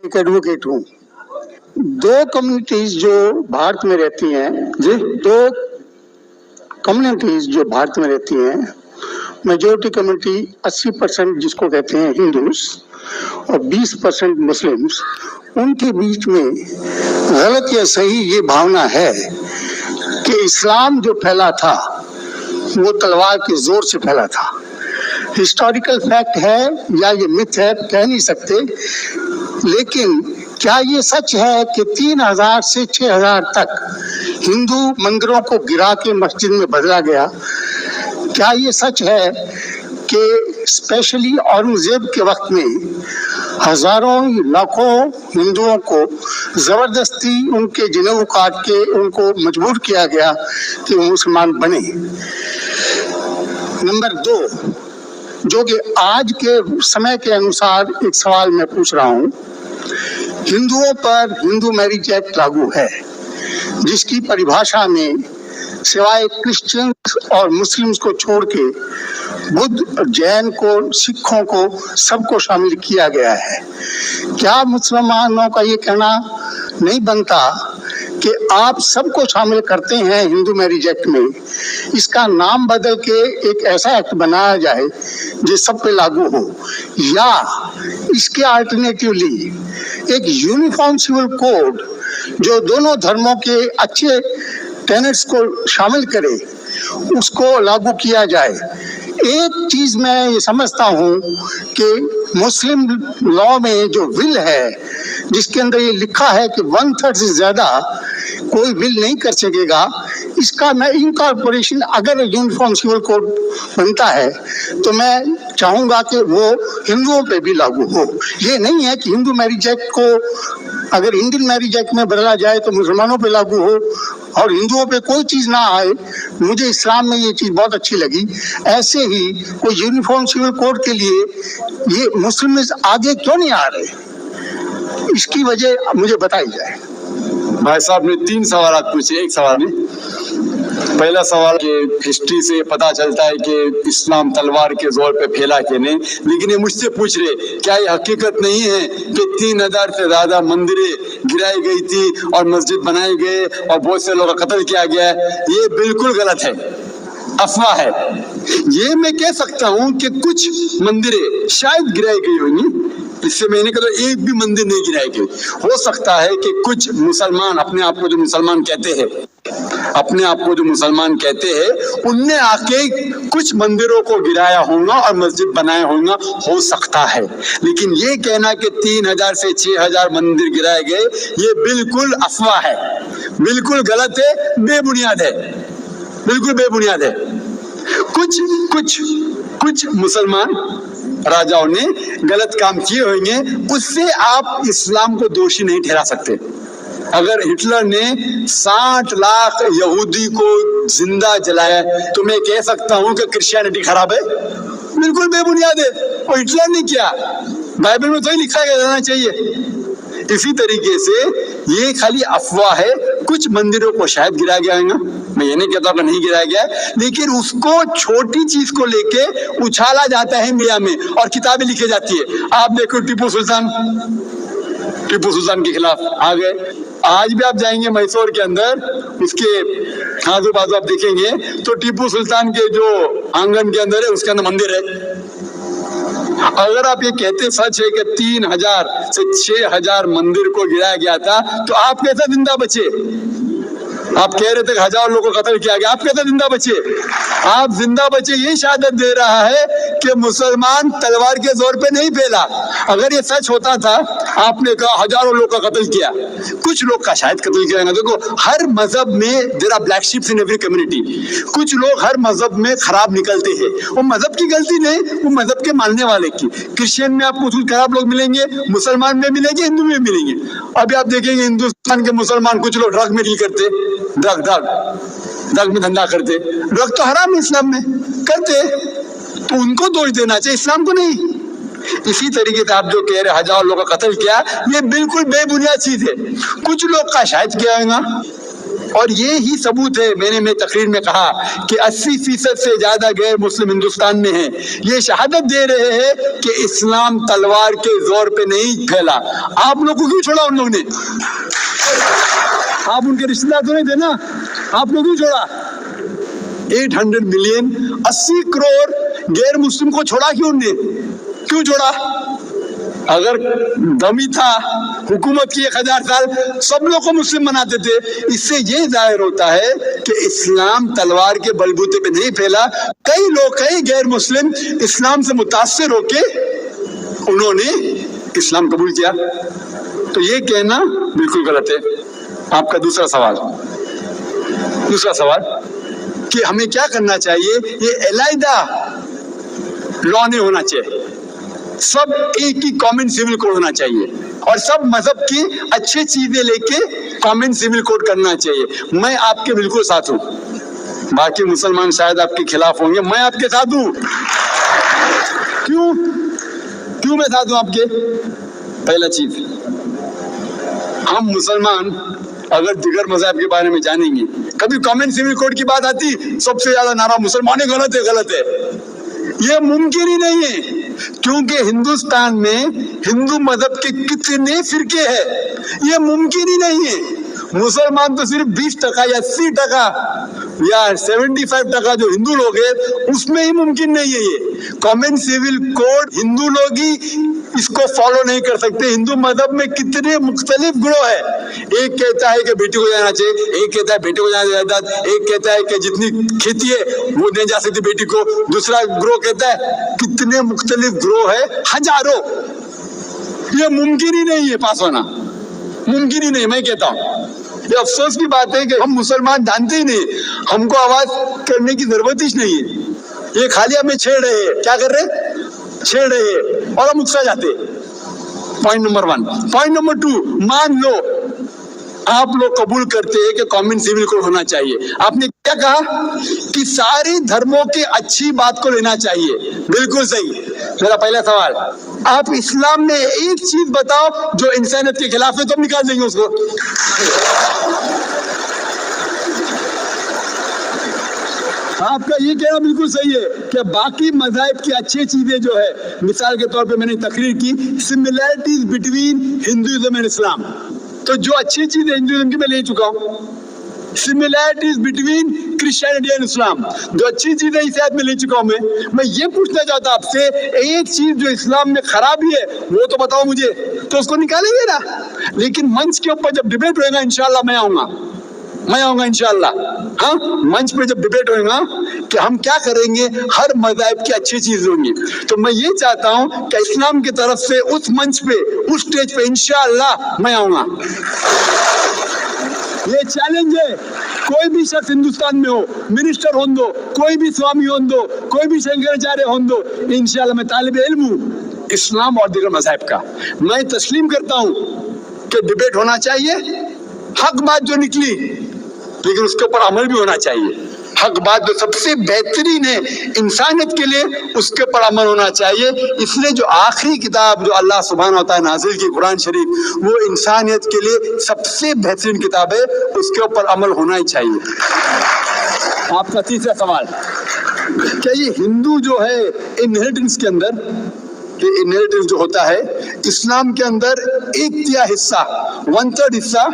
एक एडवोकेट हूँ। दो कम्युनिटीज जो भारत में रहती हैं, मेजोरिटी कम्युनिटी 80% जिसको कहते हैं हिंदूज और 20% मुस्लिम्स, उनके बीच में गलत या सही ये भावना है कि इस्लाम जो फैला था वो तलवार के जोर से फैला था। हिस्टोरिकल फैक्ट है या ये मिथ है कह नहीं सकते, लेकिन क्या ये सच है कि 3000 से 6000 तक हिंदू मंदिरों को गिरा के मस्जिद में बदला गया? क्या ये सच है कि स्पेशली औरंगजेब के वक्त में हजारों लाखों हिंदुओं को जबरदस्ती उनके जनेऊ काट के उनको मजबूर किया गया कि वो मुसलमान बने? नंबर 2, जो कि आज के समय के अनुसार एक सवाल मैं पूछ रहा हूँ, हिंदुओं पर हिंदू मैरिज एक्ट लागू है, जिसकी परिभाषा में सिवाय क्रिश्चियंस और मुस्लिम्स को छोड़ के बुद्ध, जैन को, सिखों को, सबको शामिल किया गया है। क्या मुसलमानों का ये कहना नहीं बनता कि आप सबको शामिल करते हैं हिंदू मैरिज एक्ट में, इसका नाम बदल के एक ऐसा एक्ट बनाया जाए जो सब पे लागू हो, या इसके अल्टरनेटिवली एक यूनिफॉर्म सिविल कोड जो दोनों धर्मों के अच्छे टेनेट्स को शामिल करे, उसको लागू किया जाए। एक चीज मैं ये समझता हूँ कि मुस्लिम लॉ में जो विल है, जिसके अंदर ये लिखा है कि 1/3 से ज्यादा कोई विल नहीं कर सकेगा, इसका मैं इनकॉर्पोरेशन अगर यूनिफॉर्म सिविल कोड बनता है तो मैं चाहूंगा कि वो हिंदुओं पे भी लागू हो। ये नहीं है कि हिंदू मैरिज एक्ट को अगर इंडियन मैरिज एक्ट में बदला जाए तो मुसलमानों पे लागू हो और हिंदुओं पे कोई चीज ना आए। मुझे इस्लाम में ये चीज बहुत अच्छी लगी। ऐसे ही कोई यूनिफॉर्म सिविल कोड के लिए ये मुस्लिम आगे क्यों नहीं आ रहे, इसकी वजह मुझे बताई जाए। भाई साहब ने 3 सवाल पूछे एक सवाल में। पहला सवाल कि हिस्ट्री से पता चलता है कि इस्लाम तलवार के जोर पे फैला कि नहीं, लेकिन ये मुझसे पूछ रहे क्या ये हकीकत नहीं है कि 3000 से ज्यादा मंदिरें गिराई गई थी और मस्जिद बनाए गए और बहुत से लोगों का कत्ल किया गया है? ये बिल्कुल गलत है, अफवाह है। ये मैं कह सकता हूँ कि कुछ मंदिरें शायद गिराई गई होंगी, इससे मैंने कहा तो एक भी मंदिर नहीं गिराई गई। हो सकता है कि कुछ मुसलमान अपने आप को जो मुसलमान कहते हैं उनने आके कुछ मंदिरों को गिराया होगा और मस्जिद बनाया होगा, हो सकता है। लेकिन ये कहना कि 3000 से 6000 मंदिर गिराए गए, ये बिल्कुल अफवाह है, बिल्कुल गलत है, बेबुनियाद है, बिल्कुल बेबुनियाद है। कुछ मुसलमान राजाओं ने गलत काम किए होंगे, उससे आप इस्लाम को दोषी नहीं ठहरा सकते। अगर हिटलर ने 60 लाख यहूदी को जिंदा जलाया तो मैं कह सकता हूं कि क्रिश्चियनिटी खराब है? बिल्कुल बेबुनियाद है, और हिटलर ने किया, बाइबल में तो ही लिखा रहना चाहिए। इसी तरीके से ये खाली अफवाह है। कुछ मंदिरों को शायद गिराया गया है, मैं ये नहीं कहता कि नहीं गिराया गया, लेकिन उसको छोटी चीज को लेके उछाला जाता है मीडिया में और किताबें लिखी जाती है। आप देखो टीपू सुल्तान के खिलाफ आ गए। आज भी आप जाएंगे मैसूर के अंदर, उसके आजू बाजू आप देखेंगे तो टीपू सुल्तान के जो आंगन के अंदर है उसके अंदर मंदिर है। अगर आप ये कहते सच है कि 3000 से 6000 मंदिर को गिराया गया था, तो आप कैसे जिंदा बचे? आप कह रहे थे कि 1000 लोगों को कत्ल किया गया, आप कैसे जिंदा बचे? आप जिंदा बचे ये शहादत दे रहा है कि मुसलमान तलवार के जोर पे नहीं फैला। अगर ये सच होता था, आपने कहा हजारों लोग का कत्ल किया, कुछ लोग का शायद कत्ल किया। देखो, हर मजहब में there are black sheeps in every community. कुछ लोग हर मजहब में खराब निकलते हैं, वो मजहब की गलती नहीं, वो मजहब के मानने वाले की। क्रिश्चियन में आपको कुछ खराब लोग मिलेंगे, मुसलमान में मिलेंगे, हिंदू में मिलेंगे। अभी आप देखेंगे हिंदुस्तान के मुसलमान कुछ लोग ड्रग में डील करते, ड्रग में धंधा करते। ड्रग तो हराम है इस्लाम में, करते, तो उनको दोष देना चाहिए, इस्लाम को नहीं। इसी तरीके से आप जो कह रहे 1000 लोगों का कत्ल किया, ये बिल्कुल बेबुनियाद चीज है। कुछ लोग का शायद किया होगा, और ये ही सबूत है, मैंने तकरीर में कहा कि 80% से ज्यादा गैर मुस्लिम हिंदुस्तान में है। ये शहादत दे रहे हैं कि इस्लाम तलवार के जोर पे नहीं फैला। आप लोग को क्यों छोड़ा उन लोग ने? आप उनके रिश्तेदार तो नहीं थे ना, आप लोग क्यों छोड़ा? 800 मिलियन 80 करोड़ गैर मुस्लिम को छोड़ा क्यों उनने? क्यों छोड़ा? अगर दमी था हुकूमत की 1000 साल, सब लोग को मुस्लिम बनाते थे। इससे ये जाहिर होता है कि इस्लाम तलवार के बलबूते पे नहीं फैला। कई लोग, कई गैर मुस्लिम इस्लाम से मुतासिर होके उन्होंने इस्लाम कबूल किया। तो ये कहना बिल्कुल गलत है। आपका दूसरा सवाल कि हमें क्या करना चाहिए? ये अलहदा लॉ नहीं होना चाहिए, सब एक ही कॉमन सिविल कोड होना चाहिए और सब मजहब की अच्छी चीजें लेके कॉमन सिविल कोड करना चाहिए। मैं आपके बिल्कुल साथ हूं, बाकी मुसलमान शायद आपके खिलाफ होंगे, मैं आपके साथ हूं। क्यों मैं साथ हूं आपके? पहला चीज, हम मुसलमान अगर दिगर मजहब के बारे में जानेंगे, कभी कॉमन सिविल कोड की बात आती, सबसे ज्यादा नारा मुसलमान गलत है। ये मुमकिन ही नहीं है, क्योंकि हिंदुस्तान में हिंदू मजहब के कितने फिरके हैं, ये मुमकिन ही नहीं है। मुसलमान तो सिर्फ 20% या 80% या 75% जो हिंदू लोग हैं, उसमें ही मुमकिन नहीं है। ये कॉमन सिविल कोड हिंदू लोग ही इसको फॉलो नहीं कर सकते। हिंदू मजहब में कितने मुख्तलिफ ग्रोह है। एक कहता है कि बेटी को जाना चाहिए, एक कहता है बेटे को जाना जायदाद, एक कहता है कि जितनी खेती है वो नहीं जा सकती बेटी को, दूसरा ग्रोह कहता है, कितने मुख्तलिफ ग्रोह है, हजारों। ये मुमकिन ही नहीं है पास होना, मुमकिन ही नहीं। मैं कहता हूँ ये अफसोस की बात है कि हम मुसलमान जानते ही नहीं, हमको आवाज करने की जरूरत ही नहीं है। ये खाली हमें छेड़ रहे हैं। क्या कर रहे? छेड़ रहे हैं और हम उकसा जाते। Point number 1। पॉइंट नंबर 2, मान लो आप लोग कबूल करते हैं कि कॉमन सिविल कोड होना चाहिए। आपने क्या कहा कि सारे धर्मों की अच्छी बात को लेना चाहिए। बिल्कुल सही। मेरा पहला सवाल, आप इस्लाम में एक चीज बताओ जो इंसानियत के खिलाफ है, तो हम निकाल देंगे उसको। आपका ये कहना बिल्कुल सही है कि बाकी मज़ाहिब की अच्छी चीजें जो है, मिसाल के तौर पे मैंने तकरीर की similarities between Hinduism and Islam, तो जो अच्छी चीज है हिंदुइज्म की मैं ले चुका हूँ। Similarities between Christianity and Islam, जो अच्छी चीज है इसे में ले चुका हूँ। मैं ये पूछना चाहता आपसे, एक चीज जो इस्लाम में खराबी है वो तो बताओ मुझे, तो उसको निकालेंगे ना। लेकिन मंच के ऊपर जब डिबेट होएगा इंशाल्लाह मैं आऊंगा इंशाल्लाह। हाँ, मंच पे जब डिबेट होएगा कि हम क्या करेंगे, हर मज़हब की अच्छी चीज होंगी, तो मैं ये चाहता हूँ कि इस्लाम की तरफ से उस मंच पे, उस स्टेज पे इंशाल्लाह मैं आऊंगा। ये चैलेंज है। कोई भी शख्स हिंदुस्तान में हो, मिनिस्टर हो दो, कोई भी स्वामी हो दो, कोई भी शंकराचार्य हो दो, इंशाल्लाह मैं तालिब इल्म हूँ इस्लाम और दीगर मज़ाहिब का। मैं तस्लीम करता हूँ कि डिबेट होना चाहिए, हक बात जो निकली, लेकिन उसके ऊपर अमल भी होना चाहिए। हक बात जो सबसे बेहतरीन है इंसानियत के लिए, उसके ऊपर अमल होना चाहिए। इसलिए जो आखिरी किताब जो अल्लाह सुब्हानहू व तआला नाज़िल की कुरान शरीफ, वो इंसानियत के लिए सबसे बेहतरीन किताब है, उसके ऊपर अमल होना ही चाहिए। आपका तीसरा सवाल, क्या ये हिंदू जो है इनहेरिटेंस के अंदर, ये इनहेरिटेंस जो होता है इस्लाम के अंदर, 1/3 हिस्सा, 1/3 हिस्सा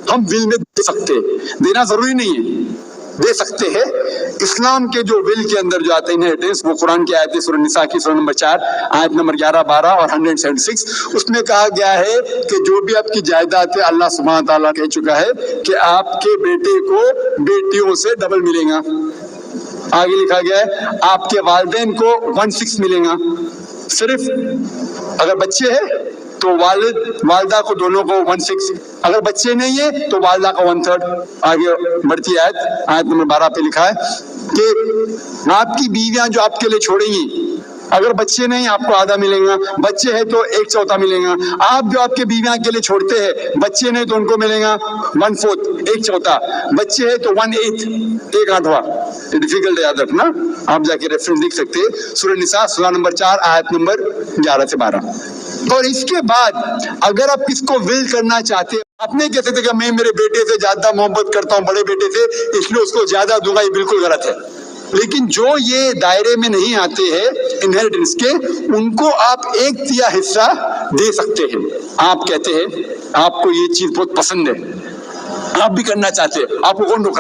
हम विल में दे सकते हैं, देना जरूरी नहीं है, दे सकते हैं। इस्लाम के जो विल के अंदर जो आता है इनहेरिटेंस, वो कुरान की आयत है सूरह निसा की सूरह नंबर 4 आयत नंबर 11, 12 और 176। उसमें कहा गया है कि जो भी आपकी जायदाद है, अल्लाह सुब्हानहू व तआला कह चुका है कि आपके बेटे को बेटियों से डबल मिलेगा। आगे लिखा गया है आपके वालिदैन को 1/6 मिलेगा। सिर्फ अगर बच्चे हैं तो वालिद वालदा को दोनों को 1/6, अगर बच्चे नहीं है तो वालदा का 1/3। आगे बढ़ती आयत नंबर 12 पे लिखा है कि आपकी बीवियां जो आपके लिए छोड़ेंगी, अगर बच्चे नहीं आपको आधा मिलेगा, बच्चे हैं तो 1/4 मिलेगा। आप जो आपके बीवियां के लिए छोड़ते हैं, बच्चे नहीं तो उनको मिलेगा 1/4, 1/4, बच्चे हैं तो 1/8, 1/8। ये डिफिकल्ट है याद रखना, आप जाके रेफरेंस देख सकते हैं सूरह निसा सूरह नंबर 4 आयत नंबर 11 से 12। और इसके बाद अगर आप किसको विल करना चाहते हैं, आप नहीं कह सकते कि मैं मेरे बेटे से ज्यादा मोहब्बत करता हूं, बड़े बेटे से, इसलिए उसको ज्यादा दूंगा, ये बिल्कुल गलत है। लेकिन जो ये दायरे में नहीं आते हैं इनहेरिटेंस के, उनको आप 1/3 हिस्सा दे सकते हैं। आप कहते हैं आपको ये चीज बहुत पसंद है, आप भी करना चाहते हैं, आपको कौन रोक रहा है?